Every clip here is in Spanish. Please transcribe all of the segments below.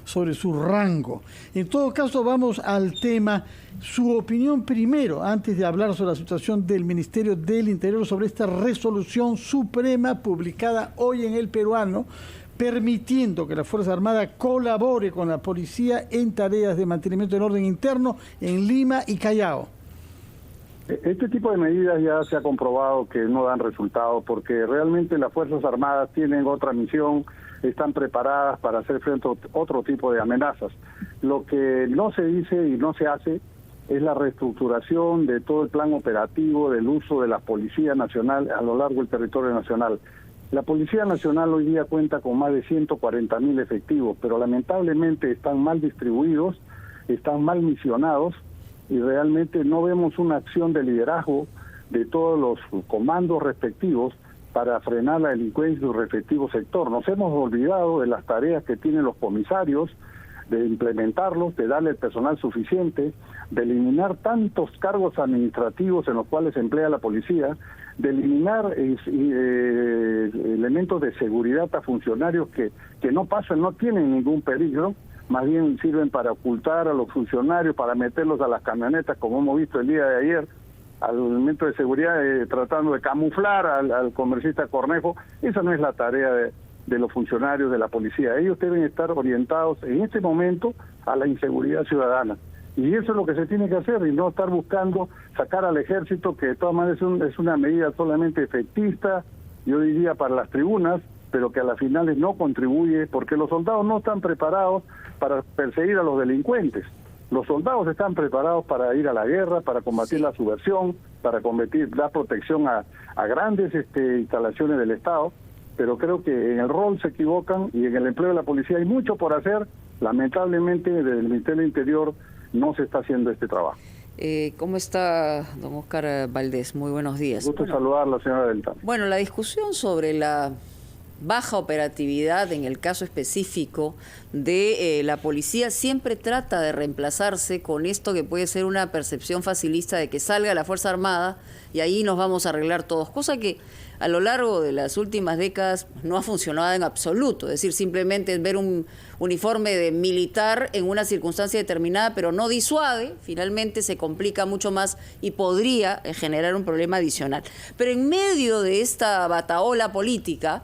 sobre su rango. En todo caso, vamos al tema. Su opinión primero, antes de hablar sobre la situación del Ministerio del Interior, sobre esta resolución suprema publicada hoy en El Peruano, permitiendo que la Fuerza Armada colabore con la policía en tareas de mantenimiento del orden interno en Lima y Callao. Este tipo de medidas ya se ha comprobado que no dan resultado, porque realmente las Fuerzas Armadas tienen otra misión, están preparadas para hacer frente a otro tipo de amenazas. Lo que no se dice y no se hace es la reestructuración de todo el plan operativo del uso de la Policía Nacional a lo largo del territorio nacional. La Policía Nacional hoy día cuenta con más de 140.000 efectivos, pero lamentablemente están mal distribuidos, están mal misionados, y realmente no vemos una acción de liderazgo de todos los comandos respectivos para frenar la delincuencia en su respectivo sector. Nos hemos olvidado de las tareas que tienen los comisarios, de implementarlos, de darle el personal suficiente, de eliminar tantos cargos administrativos en los cuales se emplea la policía, de eliminar elementos de seguridad a funcionarios que no pasan, no tienen ningún peligro, más bien sirven para ocultar a los funcionarios, para meterlos a las camionetas, como hemos visto el día de ayer, al elemento de seguridad tratando de camuflar al congresista Cornejo. Esa no es la tarea de los funcionarios de la policía. Ellos deben estar orientados en este momento a la inseguridad ciudadana. Y eso es lo que se tiene que hacer, y no estar buscando sacar al ejército, que de todas maneras es una medida solamente efectista, yo diría para las tribunas, pero que a las finales no contribuye, porque los soldados no están preparados para perseguir a los delincuentes. Los soldados están preparados para ir a la guerra, para combatir la subversión, para dar protección a grandes instalaciones del Estado, pero creo que en el rol se equivocan, y en el empleo de la policía hay mucho por hacer. Lamentablemente desde el Ministerio del Interior no se está haciendo este trabajo. ¿Cómo está, don Óscar Valdés? Muy buenos días. Gusto saludarla, señora Delta. Bueno, la discusión sobre la baja operatividad en el caso específico de la policía siempre trata de reemplazarse con esto que puede ser una percepción facilista de que salga la Fuerza Armada y ahí nos vamos a arreglar todos, cosa que a lo largo de las últimas décadas no ha funcionado en absoluto. Es decir, simplemente es ver un uniforme de militar en una circunstancia determinada, pero no disuade, finalmente se complica mucho más y podría generar un problema adicional. Pero en medio de esta batahola política,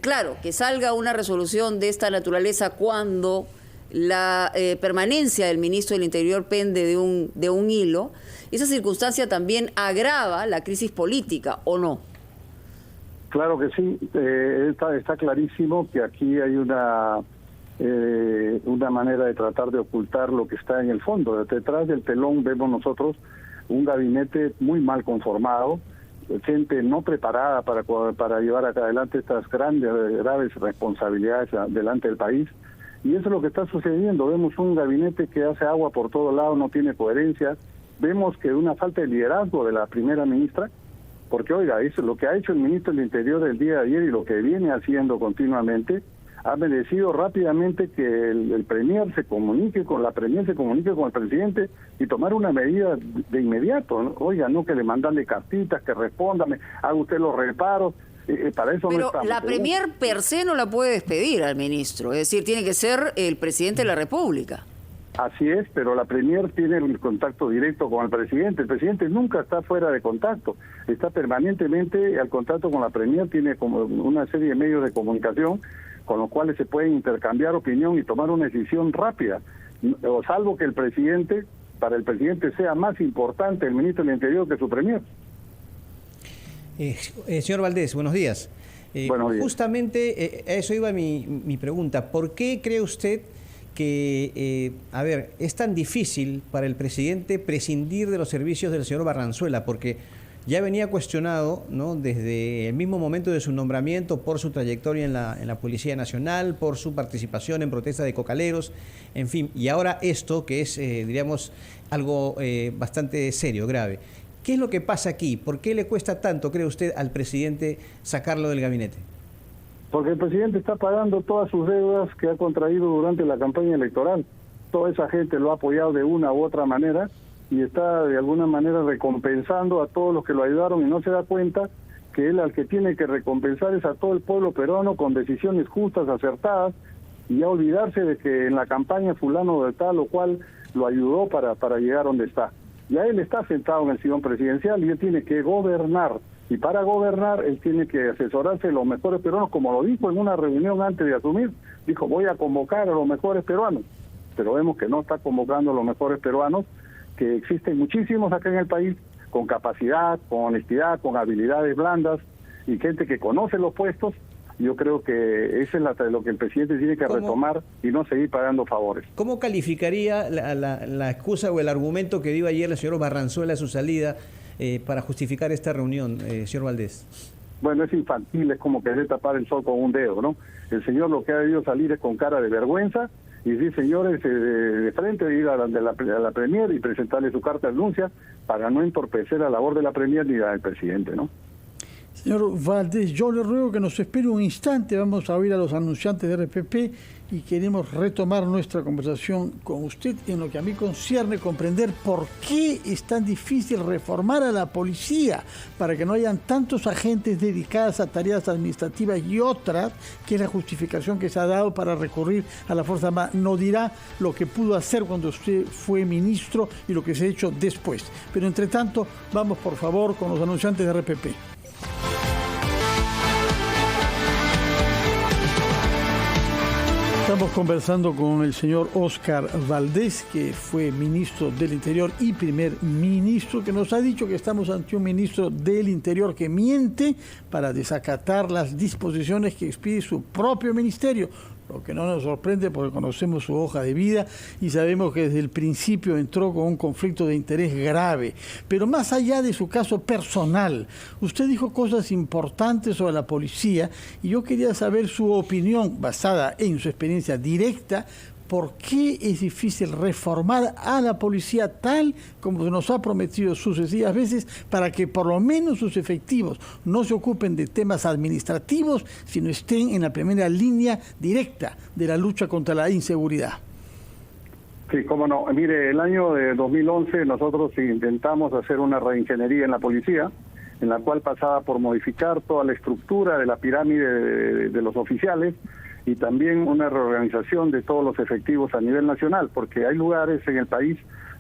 claro, que salga una resolución de esta naturaleza cuando la permanencia del ministro del Interior pende de un hilo, esa circunstancia también agrava la crisis política, ¿o no? Claro que sí, está clarísimo que aquí hay una manera de tratar de ocultar lo que está en el fondo. Detrás del telón vemos nosotros un gabinete muy mal conformado, gente no preparada para llevar adelante estas graves responsabilidades delante del país, y eso es lo que está sucediendo. Vemos un gabinete que hace agua por todos lados, no tiene coherencia, vemos que una falta de liderazgo de la primera ministra, porque oiga, eso, lo que ha hecho el ministro del Interior el día de ayer y lo que viene haciendo continuamente, ha merecido rápidamente que el Premier se comunique con el presidente y tomar una medida de inmediato, ¿no? Oiga, no que le mandarle cartitas, que respóndame, haga usted los reparos, para eso. Pero no estamos. La Premier per se no la puede despedir al ministro, es decir, tiene que ser el presidente de la República. Así es, pero la Premier tiene el contacto directo con el presidente nunca está fuera de contacto, está permanentemente al contacto con la Premier, tiene como una serie de medios de comunicación con los cuales se puede intercambiar opinión y tomar una decisión rápida, o salvo que para el presidente sea más importante el ministro del Interior que su Premier. Señor Valdés, buenos días. Buenos días. Justamente a eso iba mi pregunta. ¿Por qué cree usted que, es tan difícil para el presidente prescindir de los servicios del señor Barranzuela? Porque ya venía cuestionado, ¿no?, desde el mismo momento de su nombramiento por su trayectoria en la Policía Nacional, por su participación en protesta de cocaleros, en fin, y ahora esto que es, diríamos, algo bastante serio, grave. ¿Qué es lo que pasa aquí? ¿Por qué le cuesta tanto, cree usted, al presidente sacarlo del gabinete? Porque el presidente está pagando todas sus deudas que ha contraído durante la campaña electoral. Toda esa gente lo ha apoyado de una u otra manera y está de alguna manera recompensando a todos los que lo ayudaron, y no se da cuenta que él al que tiene que recompensar es a todo el pueblo peruano con decisiones justas, acertadas, y ya olvidarse de que en la campaña fulano de tal o cual lo ayudó para llegar donde está. Ya él está sentado en el sillón presidencial y él tiene que gobernar. Y para gobernar, él tiene que asesorarse de los mejores peruanos, como lo dijo en una reunión antes de asumir. Dijo, voy a convocar a los mejores peruanos. Pero vemos que no está convocando a los mejores peruanos, que existen muchísimos acá en el país, con capacidad, con honestidad, con habilidades blandas, y gente que conoce los puestos. Yo creo que eso es lo que el presidente tiene que retomar y no seguir pagando favores. ¿Cómo calificaría la excusa o el argumento que dio ayer el señor Barranzuela a su salida para justificar esta reunión, señor Valdés? Bueno, es infantil, es como querer tapar el sol con un dedo, ¿no? El señor lo que ha debido salir es con cara de vergüenza y decir, señores, de frente, ir a la Premier y presentarle su carta de renuncia para no entorpecer la labor de la Premier ni la del presidente, ¿no? Señor Valdés, yo le ruego que nos espere un instante, vamos a oír a los anunciantes de RPP y queremos retomar nuestra conversación con usted en lo que a mí concierne comprender por qué es tan difícil reformar a la policía para que no hayan tantos agentes dedicados a tareas administrativas y otras, que es la justificación que se ha dado para recurrir a la Fuerza Armada. No dirá lo que pudo hacer cuando usted fue ministro y lo que se ha hecho después. Pero entre tanto, vamos por favor con los anunciantes de RPP. Estamos conversando con el señor Óscar Valdés, que fue ministro del Interior y primer ministro, que nos ha dicho que estamos ante un ministro del Interior que miente para desacatar las disposiciones que expide su propio ministerio. Lo que no nos sorprende porque conocemos su hoja de vida y sabemos que desde el principio entró con un conflicto de interés grave. Pero más allá de su caso personal, usted dijo cosas importantes sobre la policía y yo quería saber su opinión basada en su experiencia directa. ¿Por qué es difícil reformar a la policía tal como se nos ha prometido sucesivas veces para que por lo menos sus efectivos no se ocupen de temas administrativos, sino estén en la primera línea directa de la lucha contra la inseguridad? Sí, cómo no. Mire, el año de 2011 nosotros intentamos hacer una reingeniería en la policía, en la cual pasaba por modificar toda la estructura de la pirámide de los oficiales, y también una reorganización de todos los efectivos a nivel nacional, porque hay lugares en el país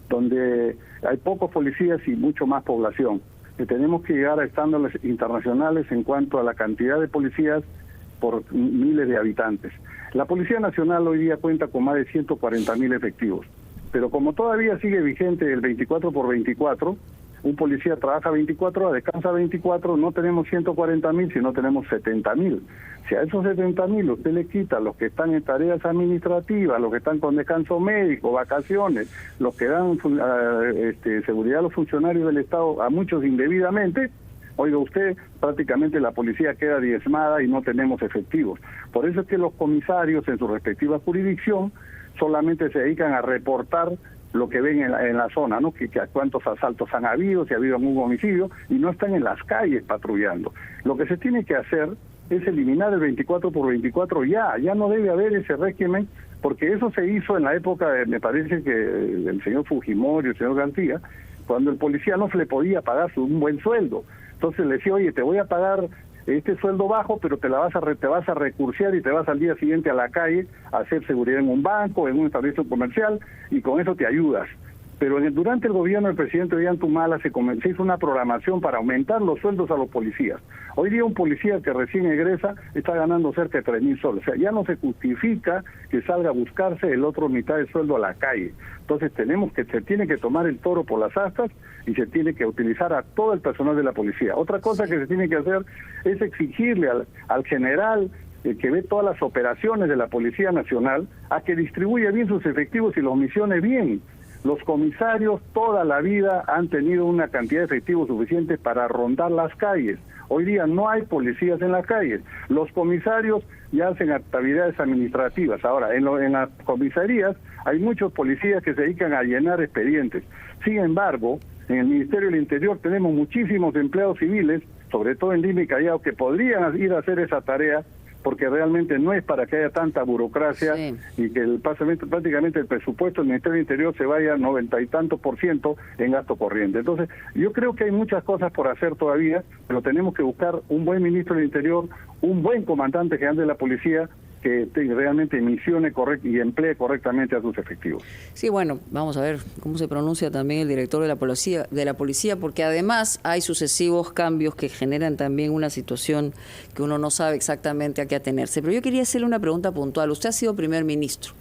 donde hay pocos policías y mucho más población. Y tenemos que llegar a estándares internacionales en cuanto a la cantidad de policías por miles de habitantes. La Policía Nacional hoy día cuenta con más de 140.000 efectivos, pero como todavía sigue vigente el 24/24, un policía trabaja 24 horas, descansa 24, no tenemos 140.000, sino tenemos 70.000. Si a esos 70.000 usted le quita los que están en tareas administrativas, los que están con descanso médico, vacaciones, los que dan seguridad a los funcionarios del Estado, a muchos indebidamente, oiga usted, prácticamente la policía queda diezmada y no tenemos efectivos. Por eso es que los comisarios en su respectiva jurisdicción solamente se dedican a reportar lo que ven en la zona, ¿no? Que cuántos asaltos han habido, si ha habido algún homicidio, y no están en las calles patrullando. Lo que se tiene que hacer es eliminar el 24/24 ya no debe haber ese régimen, porque eso se hizo en la época, me parece que el señor Fujimori, el señor García, cuando el policía no se le podía pagar un buen sueldo. Entonces le decía, oye, te voy a pagar este sueldo bajo, pero te vas a recursear y te vas al día siguiente a la calle a hacer seguridad en un banco, en un establecimiento comercial, y con eso te ayudas. Pero durante el gobierno del presidente Ollanta se hizo una programación para aumentar los sueldos a los policías. Hoy día un policía que recién egresa está ganando cerca de 3.000 soles. O sea, ya no se justifica que salga a buscarse el otro mitad del sueldo a la calle. Entonces se tiene que tomar el toro por las astas y se tiene que utilizar a todo el personal de la policía. Otra cosa que se tiene que hacer es exigirle al general que ve todas las operaciones de la Policía Nacional a que distribuya bien sus efectivos y los misione bien. Los comisarios toda la vida han tenido una cantidad de efectivos suficiente para rondar las calles. Hoy día no hay policías en las calles. Los comisarios ya hacen actividades administrativas. Ahora, en las comisarías hay muchos policías que se dedican a llenar expedientes. Sin embargo, en el Ministerio del Interior tenemos muchísimos empleados civiles, sobre todo en Lima y Callao, que podrían ir a hacer esa tarea, porque realmente no es para que haya tanta burocracia y que prácticamente el presupuesto del Ministerio del Interior se vaya 90 y tantos % en gasto corriente. Entonces, yo creo que hay muchas cosas por hacer todavía, pero tenemos que buscar un buen ministro del Interior, un buen comandante general de la policía que realmente misione y emplee correctamente a sus efectivos. Sí, bueno, vamos a ver cómo se pronuncia también el director de la policía, porque además hay sucesivos cambios que generan también una situación que uno no sabe exactamente a qué atenerse. Pero yo quería hacerle una pregunta puntual. Usted ha sido primer ministro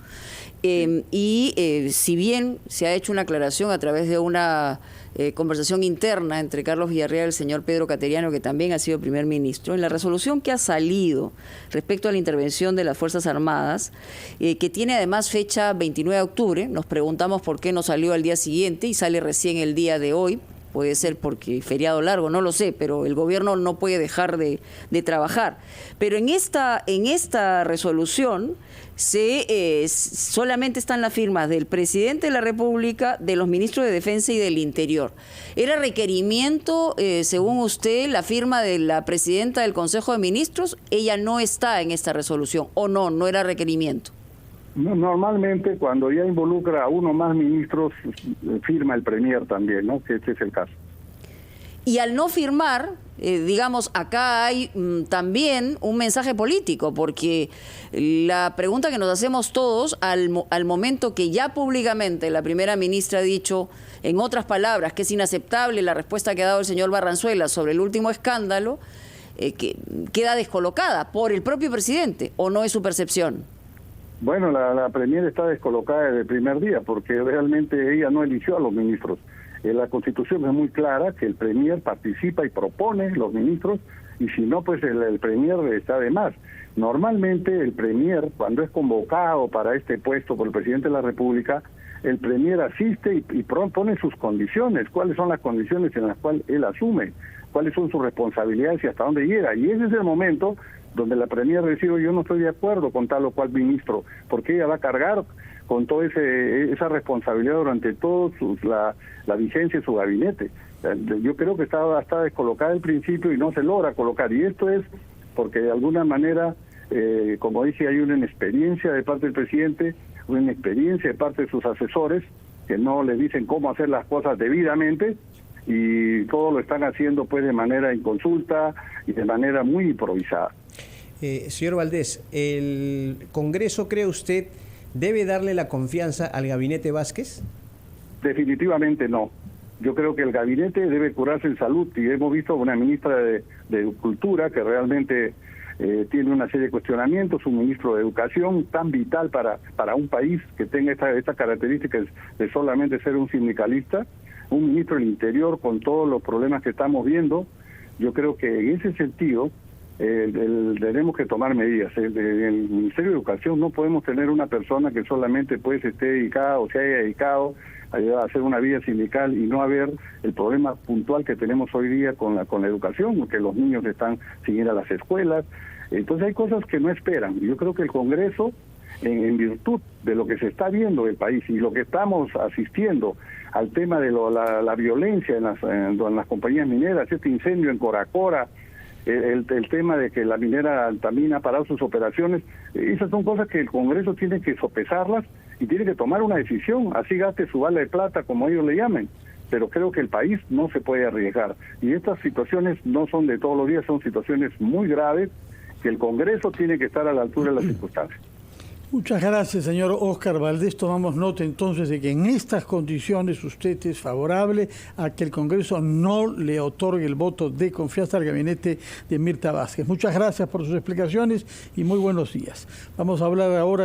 si bien se ha hecho una aclaración a través de una conversación interna entre Carlos Villarreal y el señor Pedro Cateriano, que también ha sido primer ministro, en la resolución que ha salido respecto a la intervención de las Fuerzas Armadas, que tiene además fecha 29 de octubre, nos preguntamos por qué no salió al día siguiente y sale recién el día de hoy. Puede ser porque feriado largo, no lo sé, pero el gobierno no puede dejar de trabajar. Pero en esta resolución solamente están las firmas del presidente de la República, de los ministros de Defensa y del Interior. ¿Era requerimiento, según usted, la firma de la presidenta del Consejo de Ministros? Ella no está en esta resolución, ¿o no era requerimiento? Normalmente, cuando ya involucra a uno más ministros, firma el premier también, ¿no? Que este es el caso. Y al no firmar, digamos, acá hay también un mensaje político, porque la pregunta que nos hacemos todos al momento que ya públicamente la primera ministra ha dicho, en otras palabras, que es inaceptable la respuesta que ha dado el señor Barranzuela sobre el último escándalo, que queda descolocada por el propio presidente, ¿o no es su percepción? Bueno, la premier está descolocada desde el primer día, porque realmente ella no eligió a los ministros. La Constitución es muy clara que el premier participa y propone los ministros, y si no, pues el premier está de más. Normalmente el premier, cuando es convocado para este puesto por el presidente de la República, el premier asiste y propone sus condiciones, cuáles son las condiciones en las cuales él asume, cuáles son sus responsabilidades y hasta dónde llega. Y ese es el momento donde la premier decide, yo no estoy de acuerdo con tal o cual ministro, porque ella va a cargar con toda esa responsabilidad durante toda la vigencia de su gabinete. Yo creo que está descolocada al principio y no se logra colocar, y esto es porque de alguna manera, como dije, hay una inexperiencia de parte del presidente, una inexperiencia de parte de sus asesores, que no les dicen cómo hacer las cosas debidamente, y todo lo están haciendo pues de manera inconsulta y de manera muy improvisada. Señor Valdés, ¿el Congreso, cree usted, debe darle la confianza al gabinete Vázquez? Definitivamente no. Yo creo que el gabinete debe curarse en salud, y hemos visto una ministra de Cultura que realmente tiene una serie de cuestionamientos, un ministro de Educación tan vital para un país que tenga estas características de solamente ser un sindicalista, un ministro del Interior con todos los problemas que estamos viendo. Yo creo que en ese sentido tenemos que tomar medidas. En el Ministerio de Educación no podemos tener una persona que solamente pues esté dedicada o se haya dedicado a hacer una vida sindical y no a ver el problema puntual que tenemos hoy día con la educación, porque los niños están sin ir a las escuelas. Entonces hay cosas que no esperan. Yo creo que el Congreso, en virtud de lo que se está viendo del país y lo que estamos asistiendo al tema de la violencia en las compañías mineras, este incendio en Coracora, el tema de que la minera también ha parado sus operaciones, esas son cosas que el Congreso tiene que sopesarlas y tiene que tomar una decisión, así gaste su bala de plata, como ellos le llamen. Pero creo que el país no se puede arriesgar. Y estas situaciones no son de todos los días, son situaciones muy graves que el Congreso tiene que estar a la altura de las circunstancias. Muchas gracias, señor Óscar Valdés. Tomamos nota entonces de que en estas condiciones usted es favorable a que el Congreso no le otorgue el voto de confianza al gabinete de Mirta Vázquez. Muchas gracias por sus explicaciones y muy buenos días. Vamos a hablar ahora